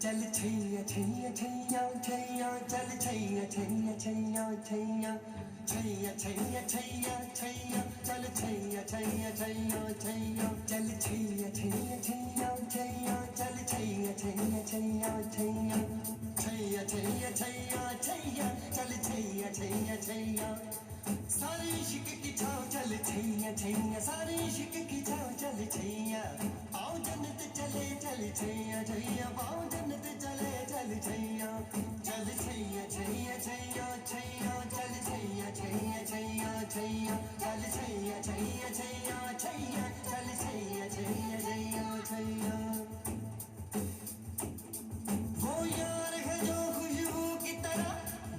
चल छैया छैया छैया छैया चल छैया छैया छैया छैया छैया छैया छैया छैया चल छैया छैया छैया छैया चल छैया छैया छैया छैया चल छैया छैया छैया छैया छैया छैया छैया छैया चल छैया छैया छैया सारे इश्क की छाँव चल छैया छैया सारे इश्क की छाँव चल छैया आओ जन्नत चले चल छैया छैया आओ जन्नत चले चल छैया चल छैया छैया छैया छैया चल छैया छैया छैया छैया चल छैया छैया छैया छैया चल छैया छैया छैया छैया वो यार है जो खुशबू की तरह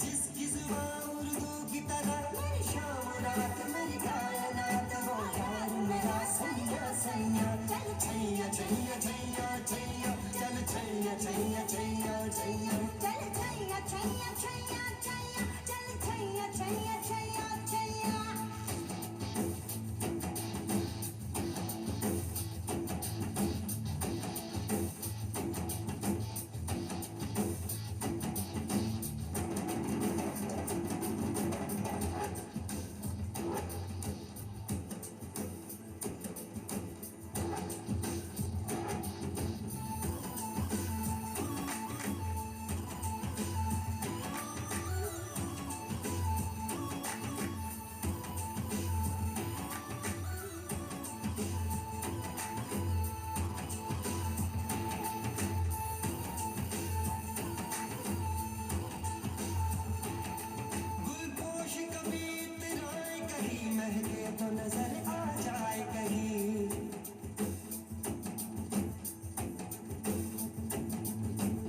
जिसकी जुबान उर्दू की तरह मेरी शाम रात मेरी कायनात वो यार मेरा सैया सैया चल छैया छैया छैया छैया चल छैया छैया छैया छैया चल छैया छैया छैया छैया चल छैया छैया छैया छैया गुलपोश कभी इतराए कहीं महके तो नजर आ जाए कहीं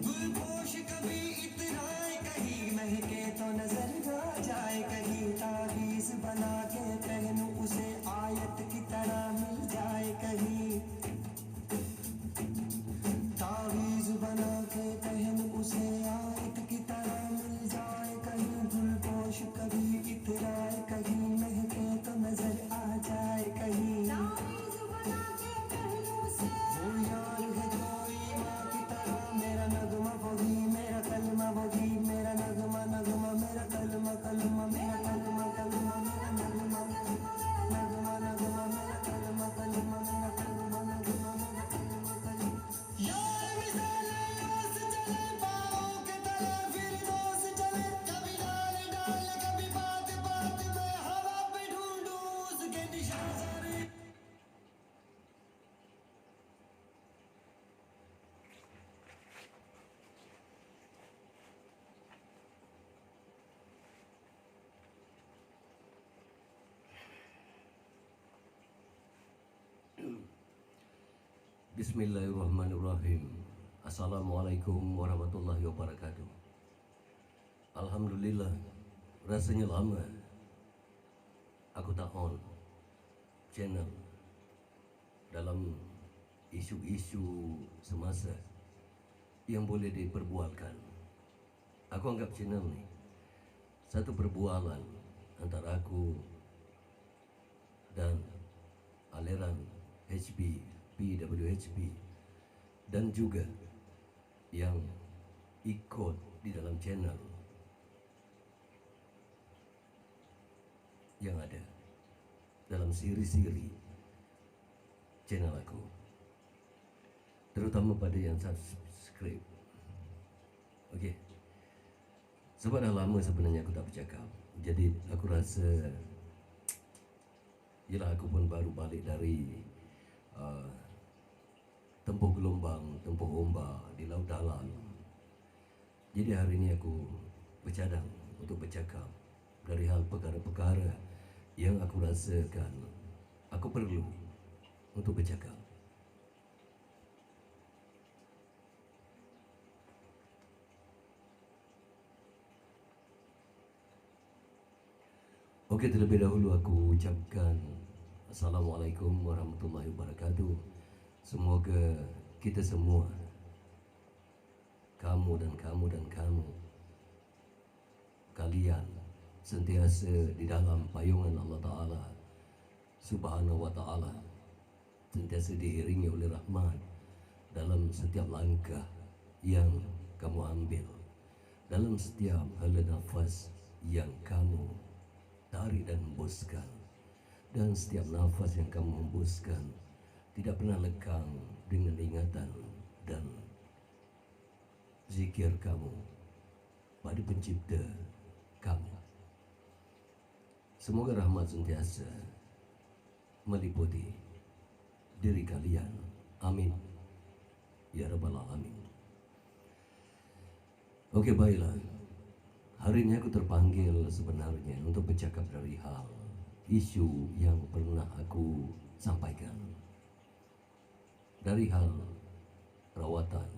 गुलपोश कभी इतराए कहीं महके तो नजर आ जाए कहीं ताबीज बना के पहनूं उसे आयत की तरह मिल जाए कहीं ताबीज बना के पहनूं उसे आयत की तरह मिल जाए कहीं गुलपोश कभी इतराए कहीं महके तो नजर आ जाए कहीं ताबीज बना के पहनूं उसे वो यार है कोई माँ की तरह मेरा नगमा वही मेरा कलमा वही मेरा नगमा नगमा मेरा कलमा कलमा मेरा कलमा कलमा मेरा नगमा नगमा नगमा मेरा कलमा कलमा मेरा कलमा नगमा मेरा कलमा कलमा यार मिसाले ओस चले पाँव के तले फिर दोस चले कभी डाल डाल कभी बात बात में हवा पे ढूंढूं उसके निशाने Bismillahirrahmanirrahim. Assalamualaikum warahmatullahi wabarakatuh. Alhamdulillah, rasanya lama aku tak on channel dalam isu-isu semasa yang boleh diperbualkan. Aku anggap channel ni satu perbualan antara aku dan aliran HB, PWHB, dan juga yang ikut di dalam channel yang ada dalam siri-siri channel aku, terutama pada yang subscribe. Okey, sebab dah lama sebenarnya aku tak bercakap, jadi aku rasa yelah aku pun baru balik dari tempuh gelombang, tempuh ombak di laut dalam. Jadi hari ini aku bercadang untuk bercakap dari hal perkara-perkara yang aku rasakan Aku perlu untuk bercakap. Okey, terlebih dahulu aku ucapkan Assalamualaikum warahmatullahi wabarakatuh. Semoga kita semua, kamu dan kamu dan kamu, kalian sentiasa di dalam payungan Allah Ta'ala Subhanahu wa Ta'ala, sentiasa diiringi oleh rahmat dalam setiap langkah yang kamu ambil, dalam setiap hala nafas yang kamu tarik dan hembuskan, dan setiap nafas yang kamu hembuskan tidak pernah lekang dengan ingatan dan zikir kamu pada pencipta kamu. Semoga rahmat sentiasa meliputi diri kalian. Amin ya rabbal alamin. Okey, baiklah. Hari ini aku terpanggil sebenarnya untuk bercakap dari hal isu yang pernah aku sampaikan, dari hal perawatan,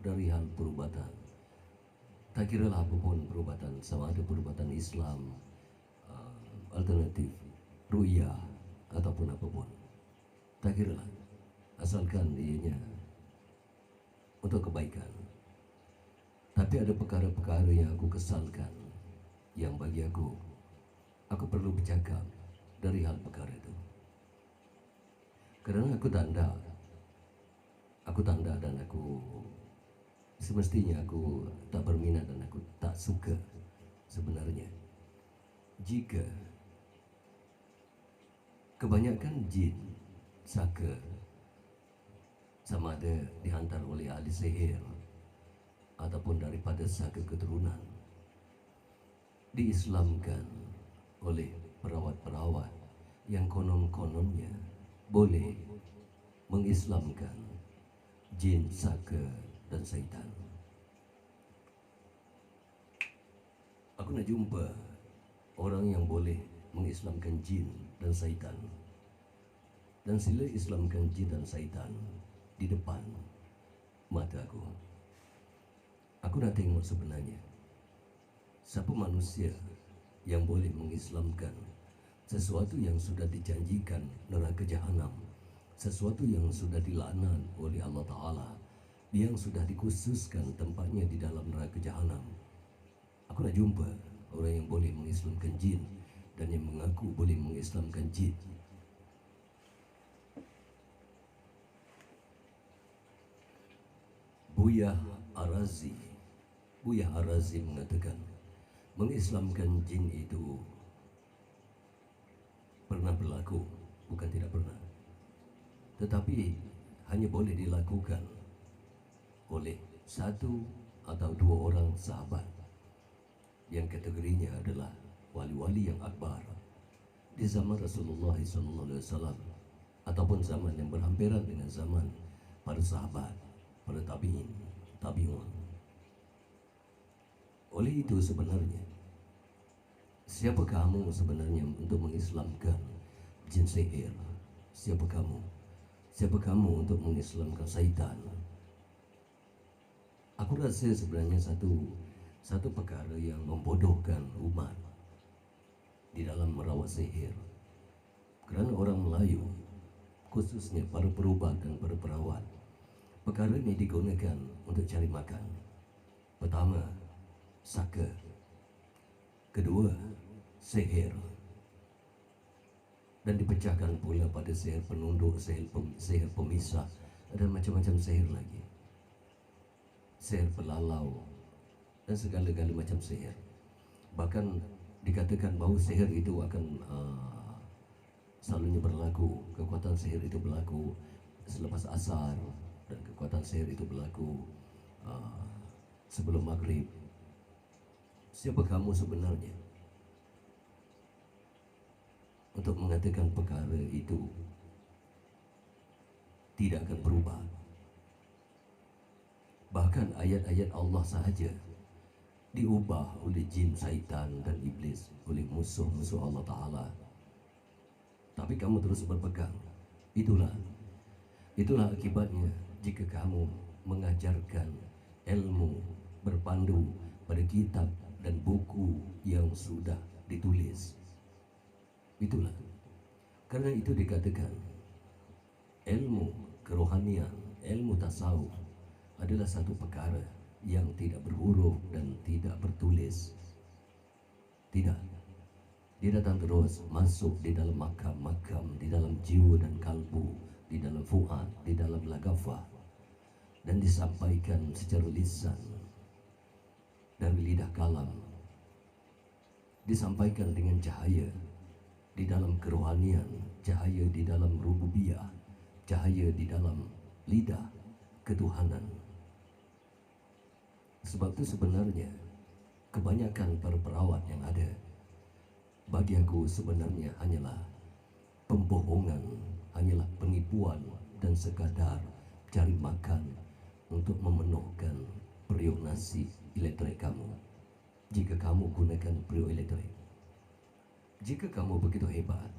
dari hal perubatan. Tak kira lah apapun perubatan, sama ada perubatan Islam, alternatif, ru'yah ataupun apapun. Tak kira lah, asalkan ianya untuk kebaikan. Tapi ada perkara-perkara yang aku kesalkan, yang bagi aku perlu bercakap dari hal perkara itu. Kerana aku tanda dan aku semestinya aku tak berminat dan aku tak suka sebenarnya jika kebanyakan jin, saka, sama ada dihantar oleh ahli sihir ataupun daripada saka keturunan, diislamkan oleh perawat-perawat yang konon-kononnya boleh mengislamkan jin, saka dan syaitan. Aku nak jumpa orang yang boleh mengislamkan jin dan syaitan, dan sila islamkan jin dan syaitan di depan mata aku. Aku nak tengok sebenarnya siapa manusia yang boleh mengislamkan sesuatu yang sudah dijanjikan neraka jahanam, sesuatu yang sudah dilaknat oleh Allah Ta'ala, yang sudah dikhususkan tempatnya di dalam neraka jahanam. Aku nak jumpa orang yang boleh mengislamkan jin dan yang mengaku boleh mengislamkan jin. Buya Arazi mengatakan mengislamkan jin itu pernah berlaku, bukan tidak pernah, tetapi hanya boleh dilakukan oleh satu atau dua orang sahabat yang kategorinya adalah wali-wali yang akbar di zaman Rasulullah SAW ataupun zaman yang berhampiran dengan zaman para sahabat, para tabi'un. Oleh itu sebenarnya, siapa kamu sebenarnya untuk mengislamkan jin sihir? Siapa kamu? Siapa kamu untuk mengislamkan syaitan? Aku rasa sebenarnya satu perkara yang membodohkan umat di dalam merawat sihir. Kerana orang Melayu, khususnya para perubat dan para perawat, perkara ini digunakan untuk cari makan. Pertama, saka. Kedua, sihir. Dan dipecahkan pula pada sihir penunduk, sihir pemisah, dan macam-macam sihir lagi. Sihir pelalau dan segala-gala macam sihir. Bahkan dikatakan bahawa sihir itu akan selalunya berlaku, kekuatan sihir itu berlaku selepas asar, dan kekuatan sihir itu berlaku sebelum maghrib. Siapa kamu sebenarnya untuk mengatakan perkara itu tidak akan berubah? Bahkan ayat-ayat Allah sahaja diubah oleh jin, syaitan dan iblis, oleh musuh-musuh Allah Ta'ala. tapi kamu terus berpegang. Itulah akibatnya jika kamu mengajarkan ilmu berpandu pada kitab dan buku yang sudah ditulis. Itulah karena itu dikatakan ilmu kerohanian, ilmu tasawuf adalah satu perkara yang tidak berhuruf dan tidak bertulis. Tidak. Dia datang terus masuk di dalam makam-makam, di dalam jiwa dan kalbu, di dalam fuad, di dalam lagafah, dan disampaikan secara lisan dari lidah kalam, disampaikan dengan cahaya di dalam kerohanian, cahaya di dalam rububiyah, cahaya di dalam lidah ketuhanan. Sebab itu sebenarnya kebanyakan para perawat yang ada bagi aku sebenarnya hanyalah pembohongan, hanyalah penipuan dan sekadar cari makan untuk memenuhkan periuk nasi elektrik kamu. Jika kamu gunakan periuk elektrik, jika kamu begitu hebat,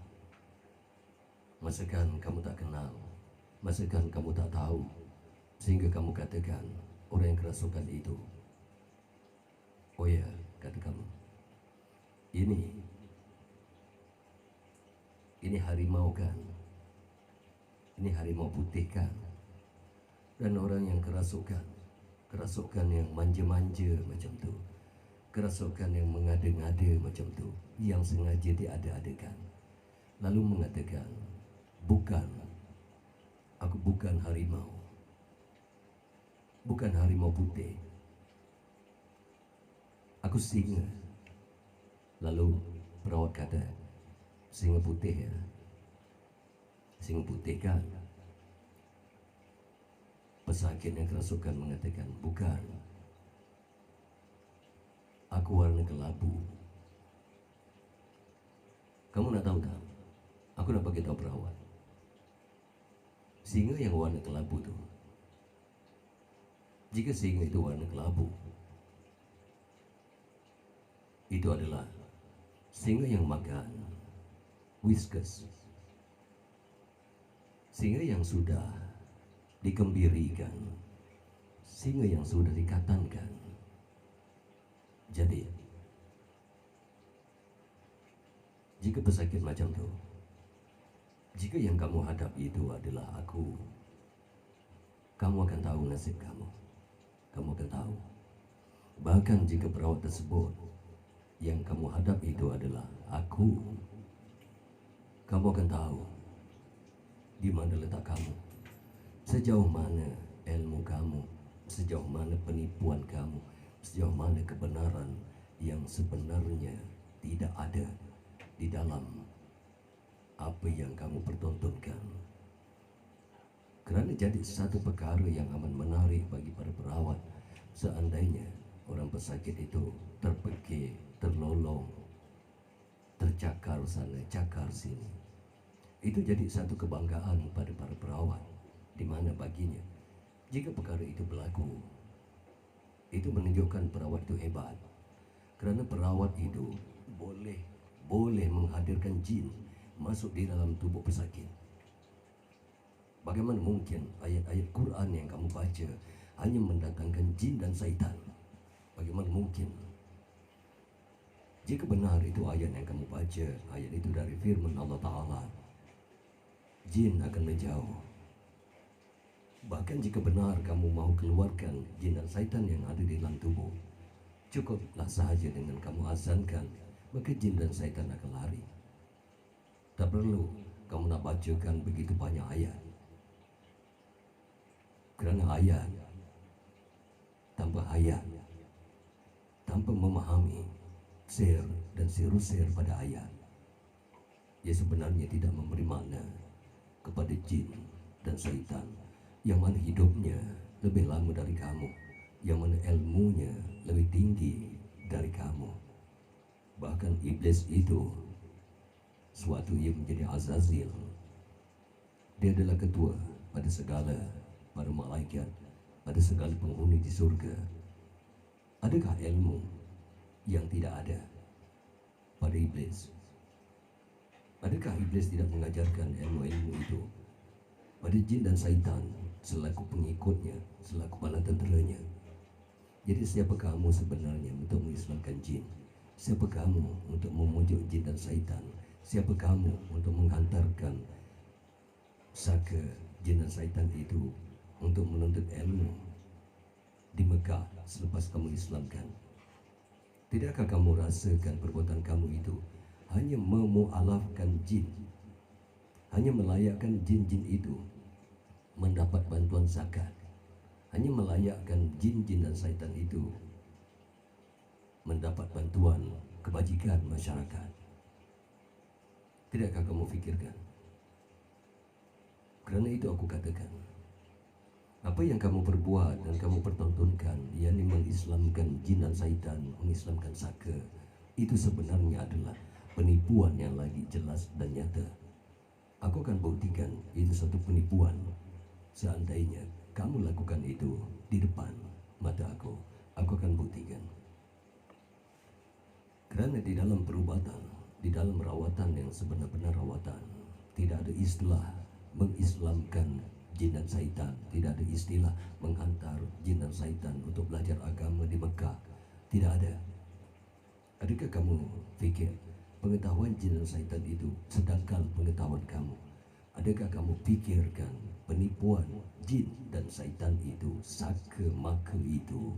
masakan kamu tak kenal, masakan kamu tak tahu, sehingga kamu katakan orang yang kerasukan itu, oh ya, kata kamu, ini harimau kan, ini harimau putih kan, dan orang yang kerasukan yang manja-manja macam tu, kerasukan yang mengada-ngada macam tu, yang sengaja diada-adakan, lalu mengatakan, bukan, aku bukan harimau putih, aku singa. Lalu perawat kata, singa putih ya, singa putih kan? Pesakit yang kerasukan mengatakan, bukan, aku warna kelabu. Kamu nak tahu tak? Aku nak bagi tahu perawat, singa yang warna kelabu tu, jika singa itu warna kelabu, itu adalah singa yang makan whiskas, singa yang sudah dikembirikan, singa yang sudah dikatankan. Jadi jika pesakit macam tu, jika yang kamu hadapi itu adalah aku, kamu akan tahu nasib kamu. Kamu akan tahu. Bahkan jika perawat tersebut yang kamu hadapi itu adalah aku, kamu akan tahu di mana letak kamu, sejauh mana ilmu kamu, sejauh mana penipuan kamu, sejauh mana kebenaran yang sebenarnya tidak ada di dalam apa yang kamu pertontonkan. Kerana jadi satu perkara yang amat menarik bagi para perawat, seandainya orang pesakit itu terpekik, terlolong, tercakar sana, cakar sini, itu jadi satu kebanggaan pada para perawat, di mana baginya jika perkara itu berlaku, itu menunjukkan perawat itu hebat. Kerana perawat itu boleh menghadirkan jin masuk di dalam tubuh pesakit. Bagaimana mungkin ayat-ayat Quran yang kamu baca hanya mendatangkan jin dan syaitan? Bagaimana mungkin? Jika benar itu ayat yang kamu baca, ayat itu dari firman Allah Ta'ala, jin akan menjauh. Bahkan jika benar kamu mau keluarkan jin dan syaitan yang ada di dalam tubuh, cukuplah sahaja dengan kamu azankan, maka jin dan syaitan akan lari. Tak perlu kamu nak bacakan begitu banyak ayat. Kerana ayat tanpa hayat, tanpa memahami sir dan sir pada ayat, ia sebenarnya tidak memberi makna kepada jin dan syaitan yang mana hidupnya lebih lama dari kamu, yang mana ilmunya lebih tinggi dari kamu. Bahkan iblis itu suatu yang menjadi Azazil, dia adalah ketua pada segala para malaikat, pada segala penghuni di surga. Adakah ilmu yang tidak ada pada iblis? Adakah iblis tidak mengajarkan ilmu-ilmu itu pada jin dan syaitan selaku pengikutnya, selaku bala tenteranya? Jadi siapa kamu sebenarnya untuk mengislamkan jin? Siapa kamu untuk memujuk jin dan syaitan? Siapa kamu untuk menghantarkan saka jin dan syaitan itu untuk menuntut ilmu di Mekah selepas kamu Islamkan? Tidakkah kamu rasakan perbuatan kamu itu hanya memualafkan jin, hanya melayakkan jin-jin itu mendapat bantuan zakat, hanya melayakkan jin-jin dan syaitan itu mendapat bantuan kebajikan masyarakat? Tidakkah kamu fikirkan? Kerana itu aku katakan, apa yang kamu perbuat dan kamu pertontonkan, yakni mengislamkan jin dan syaitan, mengislamkan saka, itu sebenarnya adalah penipuan yang lagi jelas dan nyata. Aku akan buktikan itu satu penipuan seandainya kamu lakukan itu di depan mata aku. Aku akan buktikan. Kerana di dalam perubatan, di dalam rawatan yang sebenar-benar rawatan, tidak ada istilah mengislamkan jin dan syaitan, tidak ada istilah menghantar jin dan syaitan untuk belajar agama di Mekah. Tidak ada. Adakah kamu fikir pengetahuan jin dan syaitan itu sedangkal pengetahuan kamu? Adakah kamu fikirkan penipuan jin dan syaitan itu, saka maka itu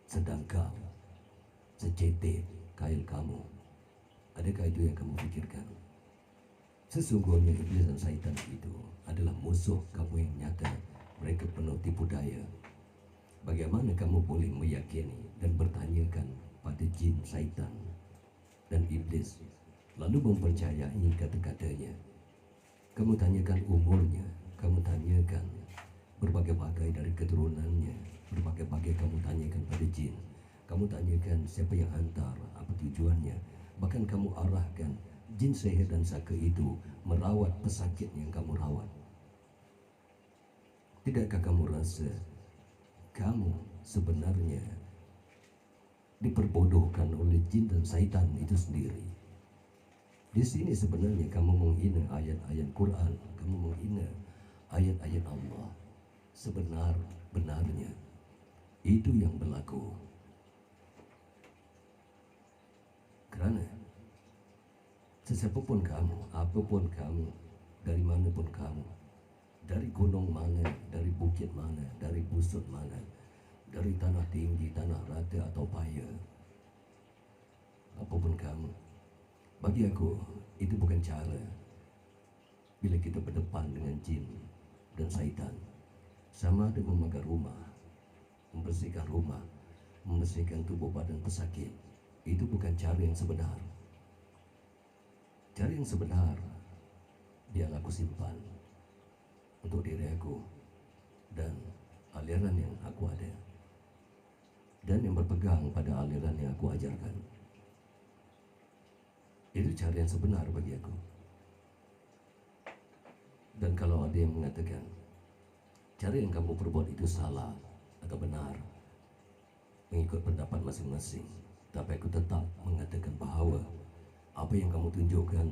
sedangkal secetek kail kamu? Adakah itu yang kamu fikirkan? Sesungguhnya iblis dan syaitan itu adalah musuh kamu yang nyata. Mereka penuh tipu daya. Bagaimana kamu boleh meyakini dan bertanyakan pada jin, syaitan dan iblis, lalu mempercayai kata-katanya? Kamu tanyakan umurnya, kamu tanyakan berbagai-bagai dari keturunannya, berbagai-bagai kamu tanyakan pada jin. Kamu tanyakan siapa yang hantar, apa tujuannya. Bahkan kamu arahkan jin sihir dan saka itu merawat pesakit yang kamu rawat. Tidakkah kamu rasa kamu sebenarnya diperbodohkan oleh jin dan syaitan itu sendiri? Di sini sebenarnya kamu menghina ayat-ayat Quran, kamu menghina ayat-ayat Allah. Sebenar-benarnya itu yang berlaku. Kerana sesiapapun kamu, apapun kamu, dari manapun kamu, dari gunung mana, dari bukit mana, dari busut mana, dari tanah tinggi, tanah rata atau paya, apapun kamu, bagi aku itu bukan cara bila kita berdepan dengan jin dan syaitan. Sama ada memagar rumah, membersihkan rumah, membersihkan tubuh badan pesakit, itu bukan cara yang sebenar. Cara yang sebenar biarlah aku simpan untuk diri aku dan aliran yang aku ada, dan yang berpegang pada aliran yang aku ajarkan. Itu cara yang sebenar bagi aku. Dan kalau ada yang mengatakan cara yang kamu perbuat itu salah atau benar, mengikut pendapat masing-masing, tapi aku tetap mengatakan bahawa apa yang kamu tunjukkan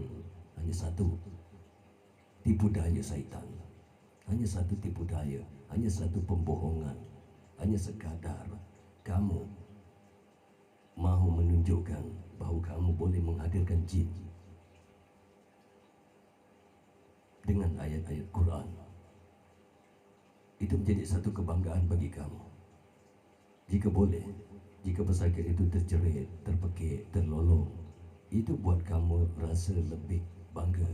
hanya satu, tipu daya syaitan. Hanya satu tipu daya, hanya satu pembohongan. Hanya sekadar kamu mahu menunjukkan bahawa kamu boleh menghadirkan jin dengan ayat-ayat Quran. Itu menjadi satu kebanggaan bagi kamu. Jika boleh, jika pesakit itu terjerit, terpekik, terlolong, itu buat kamu rasa lebih bangga,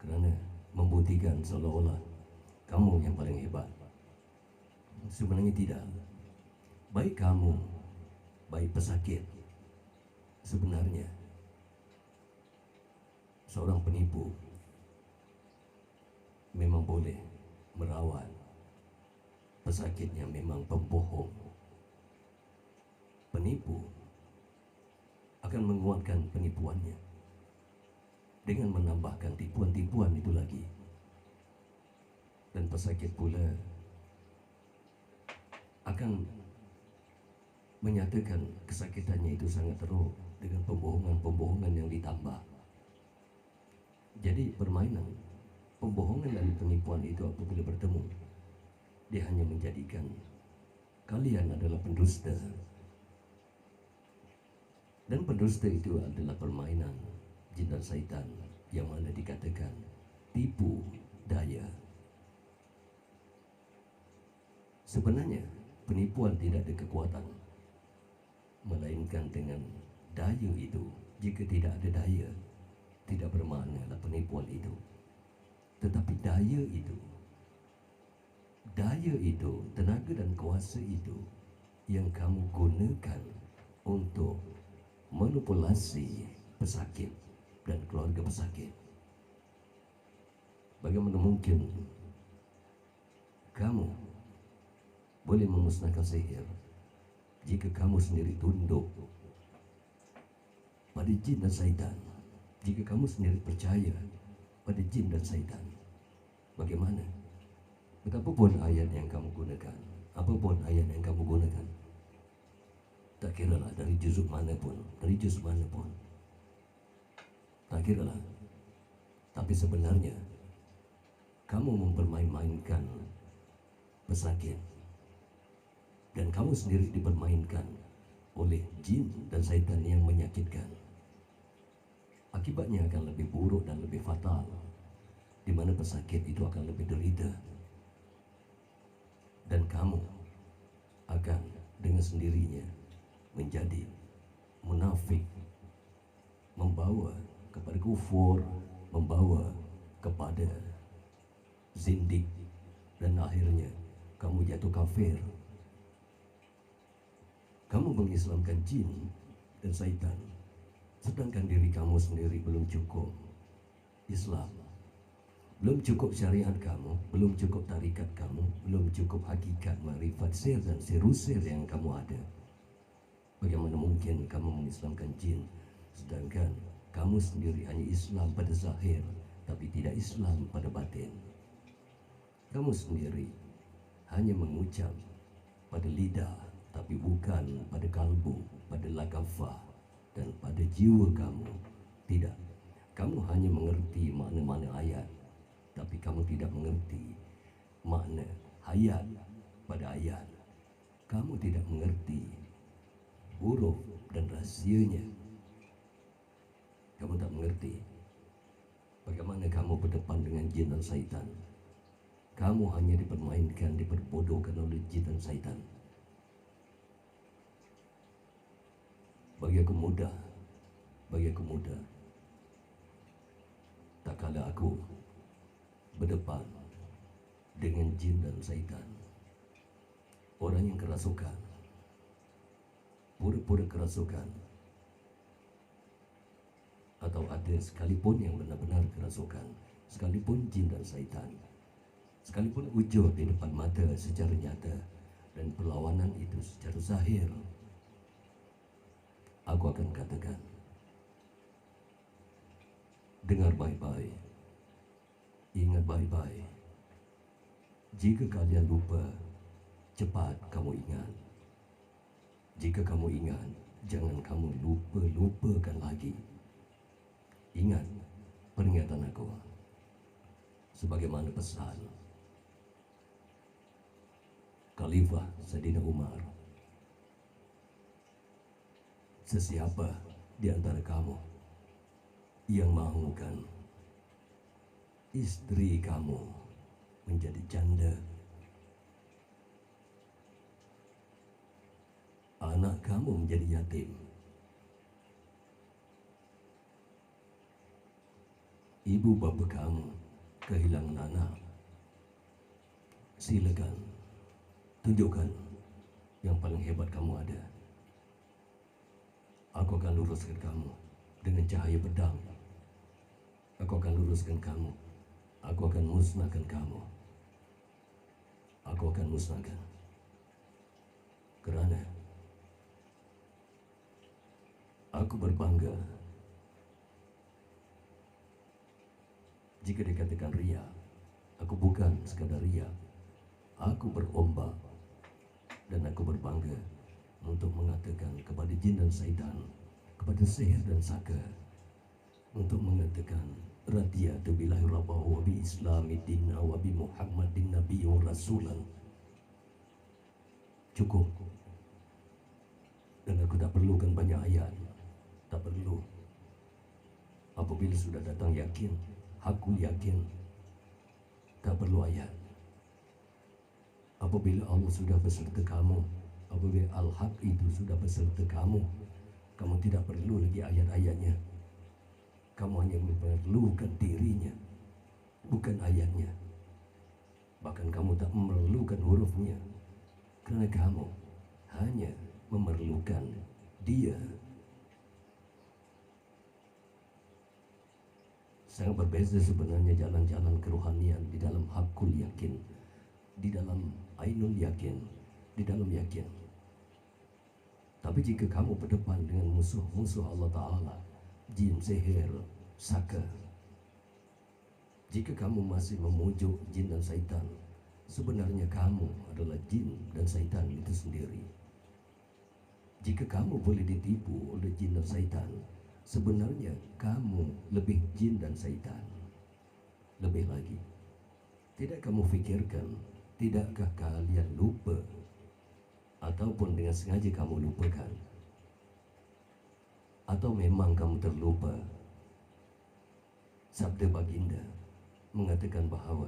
kerana membuktikan seolah-olah kamu yang paling hebat. Sebenarnya tidak. Baik kamu, baik pesakit, sebenarnya seorang penipu memang boleh merawat pesakit yang memang pembohong. Penipu akan menguatkan penipuannya dengan menambahkan tipuan-tipuan itu lagi. Dan pesakit pula akan menyatakan kesakitannya itu sangat teruk, dengan pembohongan-pembohongan yang ditambah. Jadi permainan, pembohongan dan penipuan itu apabila bertemu, dia hanya menjadikan kalian adalah pendusta. Dan pendusta itu adalah permainan jin dan syaitan yang mana dikatakan tipu daya. Sebenarnya penipuan tidak ada kekuatan, melainkan dengan daya itu. Jika tidak ada daya, tidak bermaknalah penipuan itu. Tetapi daya itu, tenaga dan kuasa itu yang kamu gunakan untuk manipulasi pesakit dan keluarga pesakit. Bagaimana mungkin kamu boleh memusnahkan sihir jika kamu sendiri tunduk pada jin dan syaitan? Jika kamu sendiri percaya pada jin dan syaitan, bagaimana? Betapapun ayat yang kamu gunakan, apapun ayat yang kamu gunakan, tak kiralah dari juz manapun, tak kiralah. Tapi sebenarnya kamu mempermain-mainkan pesakit, dan kamu sendiri dipermainkan oleh jin dan syaitan yang menyakitkan. Akibatnya akan lebih buruk dan lebih fatal, di mana pesakit itu akan lebih derita, dan kamu akan dengan sendirinya menjadi munafik, membawa kepada kufur, membawa kepada zindik, dan akhirnya kamu jatuh kafir. Kamu mengislamkan jin dan syaitan, sedangkan diri kamu sendiri belum cukup Islam, belum cukup syariat kamu, belum cukup tarikat kamu, belum cukup hakikat makrifat sir dan sirusir yang kamu ada. Bagaimana mungkin kamu mengislamkan jin, sedangkan kamu sendiri hanya Islam pada zahir, tapi tidak Islam pada batin. Kamu sendiri hanya mengucap pada lidah, tapi bukan pada kalbu, pada lakafah, dan pada jiwa kamu. Tidak, kamu hanya mengerti makna-makna ayat, tapi kamu tidak mengerti makna hayat pada ayat. Kamu tidak mengerti huruf dan rahsianya. Kamu tak mengerti bagaimana kamu berdepan dengan jin dan syaitan. Kamu hanya dipermainkan, diperbodohkan oleh jin dan syaitan. Bagi aku mudah, tak kala aku berdepan dengan jin dan syaitan, orang yang kerasukan, pura-pura kerasukan, atau ada sekalipun yang benar-benar kerasukan, sekalipun jin dan syaitan, sekalipun wujud di depan mata secara nyata dan perlawanan itu secara zahir, aku akan katakan, dengar baik-baik, ingat baik-baik. Jika kalian lupa, cepat kamu ingat. Jika kamu ingat, jangan kamu lupakan lagi. Ingat peringatan aku, sebagaimana pesan Khalifah Sayyidina Umar. Sesiapa di antara kamu yang mahukan istri kamu menjadi janda, anak kamu menjadi yatim, ibu bapa kamu kehilangan anak, silakan tunjukkan yang paling hebat kamu ada. Aku akan luruskan kamu dengan cahaya pedang. Aku akan luruskan kamu. Aku akan musnahkan kamu. Aku akan musnahkan. Kerana aku berbangga jika dikatakan ria. Aku bukan sekadar ria. Aku berombak dan aku berbangga untuk mengatakan kepada jin dan syaitan, kepada sihir dan saka untuk mengatakan radiyatu billahi rabbahu wa bi islami dinna wa bi muhammadin nabiyyu rasulan. Cukup. Dan aku tak perlukan banyak ayat. Tak perlu. Apabila sudah datang yakin, aku yakin, tak perlu ayat. Apabila Allah sudah beserta kamu, apabila Al-Haq itu sudah beserta kamu, kamu tidak perlu lagi ayat-ayatnya. Kamu hanya memerlukan dirinya, bukan ayatnya. Bahkan kamu tak memerlukan hurufnya, kerana kamu hanya memerlukan Dia. Sangat berbeza sebenarnya jalan-jalan kerohanian di dalam hakul yakin, di dalam ainul yakin, di dalam yakin. Tapi jika kamu berdepan dengan musuh-musuh Allah Ta'ala, jin, sihir, saka, jika kamu masih memujuk jin dan syaitan, sebenarnya kamu adalah jin dan syaitan itu sendiri. Jika kamu boleh ditipu oleh jin dan syaitan, sebenarnya kamu lebih jin dan syaitan. Lebih lagi, tidak kamu fikirkan, tidakkah kalian lupa ataupun dengan sengaja kamu lupakan, atau memang kamu terlupa sabda baginda mengatakan bahawa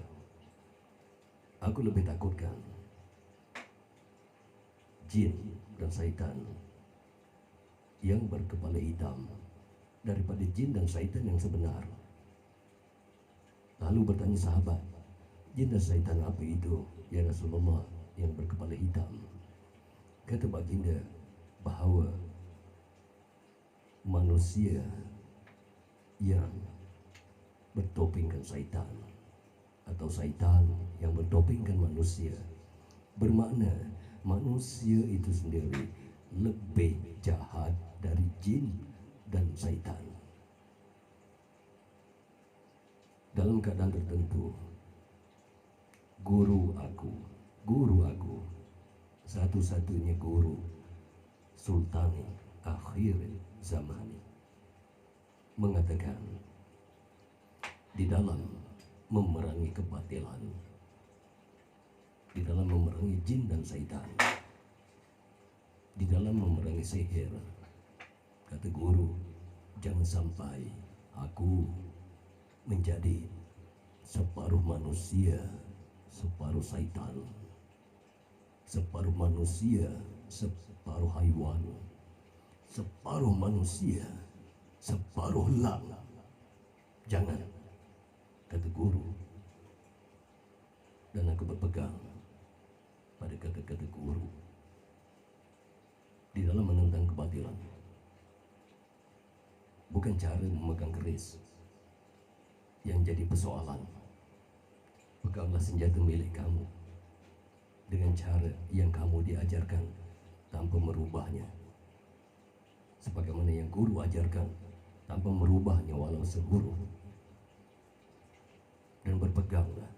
aku lebih takutkan jin dan syaitan yang berkepala hitam daripada jin dan syaitan yang sebenar. Lalu bertanya sahabat, jin dan syaitan apa itu, ya Rasulullah, yang berkepala hitam? Kata baginda bahawa manusia yang bertopengkan syaitan atau syaitan yang bertopengkan manusia, bermakna manusia itu sendiri lebih jahat dari jin dan syaitan. Dalam keadaan tertentu, guru aku, satu-satunya guru, Sultani akhir zamani, mengatakan di dalam memerangi kebatilan, di dalam memerangi jin dan syaitan, di dalam memerangi sihir, kata guru, jangan sampai aku menjadi separuh manusia, separuh syaitan, separuh manusia, separuh haiwan, separuh manusia, separuh lang. Jangan, kata guru. Dan aku berpegang pada kata-kata guru di dalam menentang kebatilan. Bukan cara memegang keris yang jadi persoalan. Peganglah senjata milik kamu dengan cara yang kamu diajarkan tanpa merubahnya, sebagaimana yang guru ajarkan tanpa merubahnya walau sehuruf. Dan berpeganglah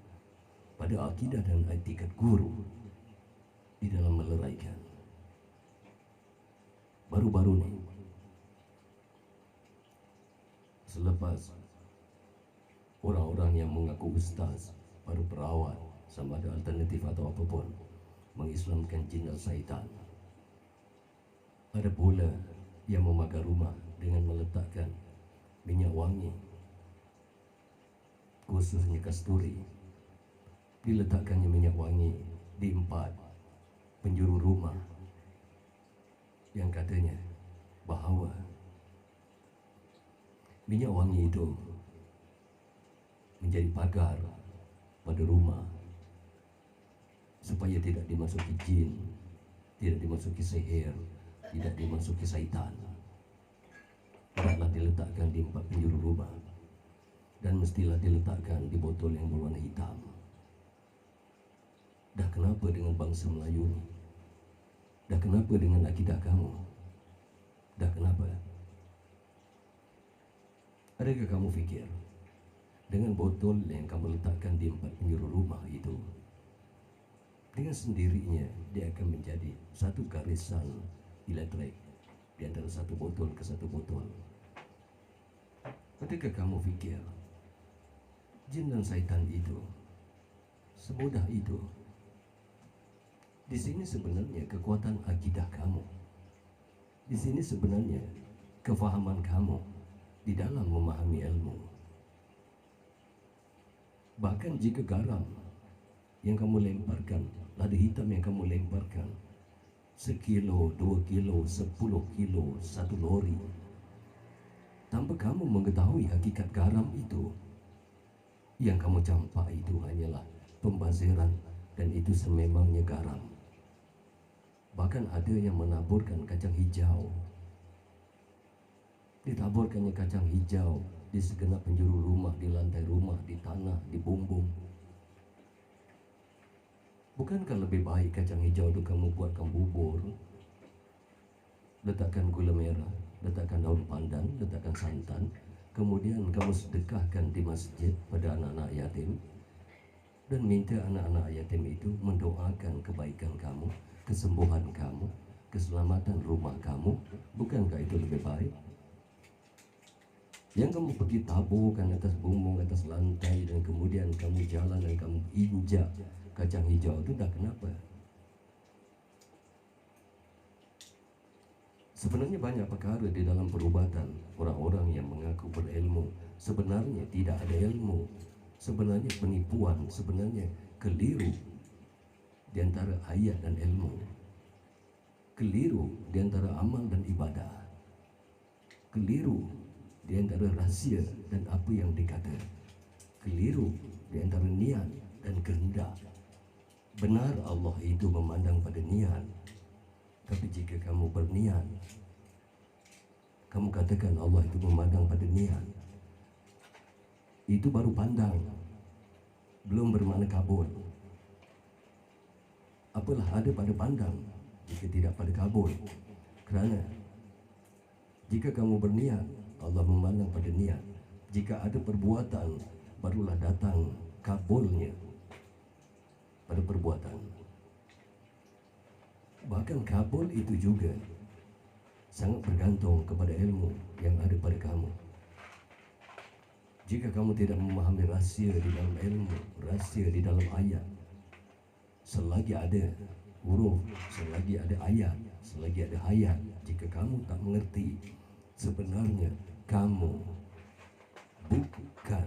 pada akidah dan etikat guru di dalam meleraikan. Baru-baru ini, selepas orang-orang yang mengaku ustaz, para perawat, sama ada alternatif atau apapun, mengislamkan jin dan syaitan, ada pula yang memagar rumah dengan meletakkan minyak wangi, khususnya kasturi. Diletakkannya minyak wangi di 4 penjuru rumah, yang katanya bahawa minyak wangi itu menjadi pagar pada rumah supaya tidak dimasuki jin, tidak dimasuki sihir, tidak dimasuki syaitan. Hendaklah diletakkan di 4 penjuru rumah, dan mestilah diletakkan di botol yang berwarna hitam. Dah kenapa dengan bangsa Melayu ni? Dah kenapa dengan akidah kamu? Dah kenapa? Adakah kamu fikir dengan botol yang kamu letakkan di 4 penjuru rumah itu, dengan sendirinya dia akan menjadi satu garisan elektrik di antara satu botol ke satu botol. Adakah kamu fikir jin dan syaitan itu semudah itu? Di sini sebenarnya kekuatan akidah kamu. Di sini sebenarnya kefahaman kamu di dalam memahami ilmu. Bahkan jika garam yang kamu lemparkan, lada hitam yang kamu lemparkan, 1 kilo, 2 kilo, 10 kilo, 1 lori, tanpa kamu mengetahui hakikat garam itu, yang kamu campak itu hanyalah pembaziran, dan itu sememangnya garam. Bahkan ada yang menaburkan kacang hijau. Ditaburkannya kacang hijau di segenap penjuru rumah, di lantai rumah, di tanah, di bumbung. Bukankah lebih baik kacang hijau itu kamu buatkan bubur, letakkan gula merah, letakkan daun pandan, letakkan santan, kemudian kamu sedekahkan di masjid pada anak-anak yatim, dan minta anak-anak yatim itu mendoakan kebaikan kamu, kesembuhan kamu, keselamatan rumah kamu. Bukankah itu lebih baik? Yang kamu pergi taburkan atas bumbung, atas lantai, dan kemudian kamu jalan dan kamu injak kacang hijau itu, dah kenapa? Sebenarnya banyak perkara di dalam perubatan orang-orang yang mengaku berilmu sebenarnya tidak ada ilmu, sebenarnya penipuan, sebenarnya keliru di antara ayat dan ilmu, keliru di antara amal dan ibadah, keliru di antara rahsia dan apa yang dikata, keliru di antara niat dan kehendak. Benar Allah itu memandang pada niat, tapi jika kamu berniat, kamu katakan Allah itu memandang pada niat, itu baru pandang, belum bermakna kabul. Apalah ada pada pandang jika tidak pada kabul? Kerana jika kamu berniat, Allah memandang pada niat. Jika ada perbuatan, barulah datang kabulnya pada perbuatan. Bahkan kabul itu juga sangat bergantung kepada ilmu yang ada pada kamu. Jika kamu tidak memahami rahsia di dalam ilmu, rahsia di dalam ayat, selagi ada huruf, selagi ada ayat, selagi ada hayat, jika kamu tak mengerti, sebenarnya kamu bukan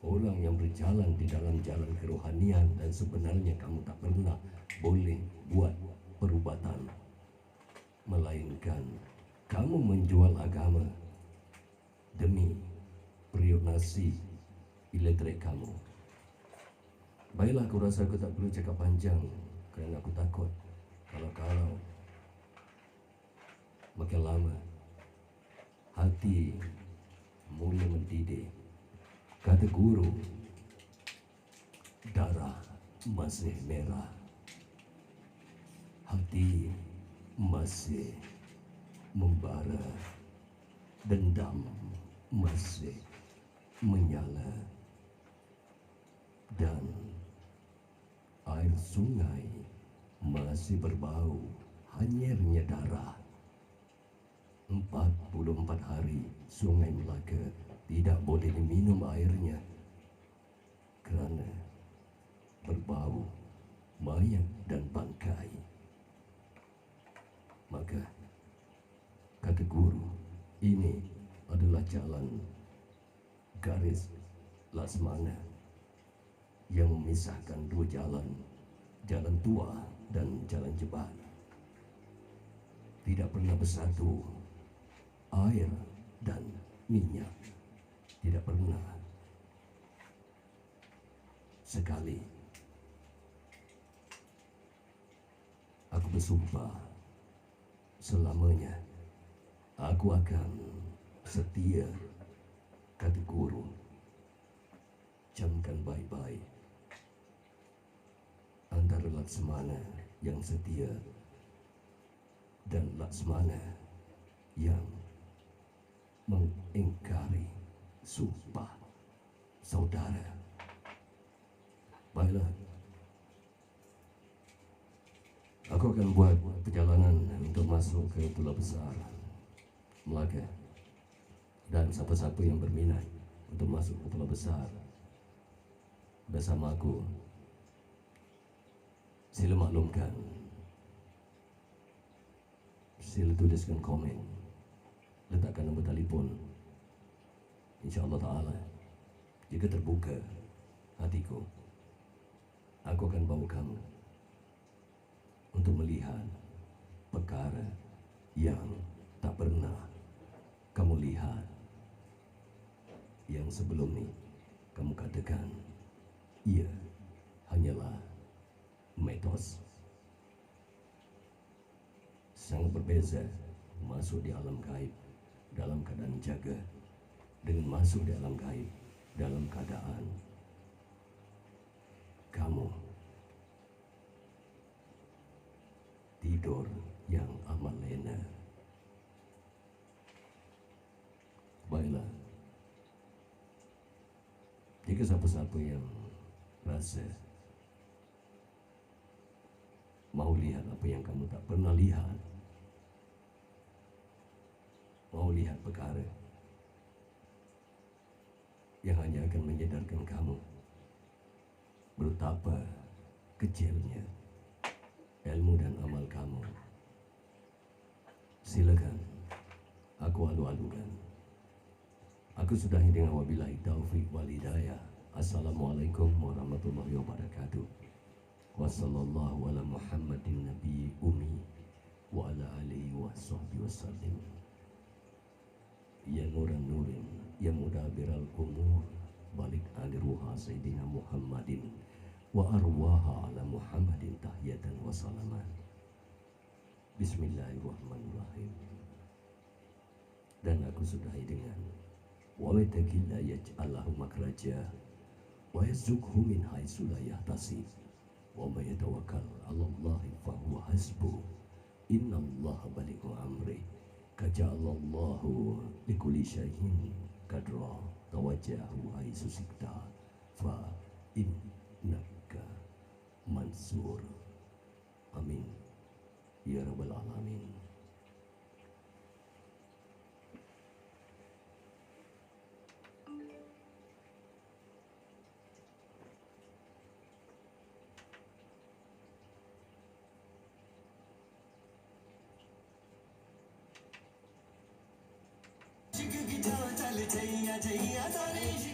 orang yang berjalan di dalam jalan kerohanian, dan sebenarnya kamu tak pernah boleh buat perubatan, melainkan kamu menjual agama demi periuk nasi elektrik kamu. Baiklah, aku rasa aku tak perlu cakap panjang kerana aku takut kalau makin lama hati mula mendidih. Kata guru, darah masih merah, hati masih membara, dendam masih menyala, dan air sungai masih berbau hanyirnya darah. 44 hari Sungai Melaka tidak boleh diminum airnya kerana berbau mayat dan bangkai. Maka kata guru, ini adalah jalan garis Laksmana yang memisahkan dua jalan, jalan tua dan jalan jebat. Tidak pernah bersatu air dan minyak, tidak pernah sekali. Aku bersumpah selamanya aku akan setia. Kata guru, camkan baik-baik antara Laksmana yang setia dan Laksmana yang mengingkari sumpah saudara. Baiklah, aku akan buat perjalanan untuk masuk ke Pulau Besar Melaka. Dan siapa-siapa yang berminat untuk masuk ke Pulau Besar bersama aku, sila maklumkan, sila tuliskan komen, letakkan nombor telefon. InsyaAllah Ta'ala, jika terbuka hatiku, aku akan bawa kamu untuk melihat perkara yang tak pernah kamu lihat, yang sebelum ni kamu katakan ia hanyalah mitos. Sangat berbeza masuk di alam gaib dalam keadaan jaga dengan masuk di alam gaib dalam keadaan kamu tidur yang amat lena. Baiklah, jika siapa-siapa yang rasa mau lihat apa yang kamu tak pernah lihat, mau lihat perkara yang hanya akan menyadarkan kamu betapa kecilnya ilmu dan amal kamu, silakan aku alu-alukan. Aku sudahi dengan wabillahi taufiq wal hidayah. Assalamualaikum warahmatullahi wabarakatuh. Wassallallahu ala Muhammadin nabi ummi wa ala alihi wa sahbihi wasallim. Ya nuran nurin, ya mudabiral umur, balik ali ruha sayyidina Muhammadin wa arwaha ala Muhammadin tahiyatan wa salaman. Bismillahirrahmanirrahim. Dan aku sudahi dengan wa yattaqilla yaj'allahu makhraja wa yarzuqhu min haitsu la yahtasib wa may yatawakkal 'ala Allahi fa huwa hasbuh innallaha balighu amri qad ja'alallahu likulli syai'in qadra tawajjahu haitsu sikta fa innaka mansur. Amin ya rabbal alamin. चल छैया छैया तारे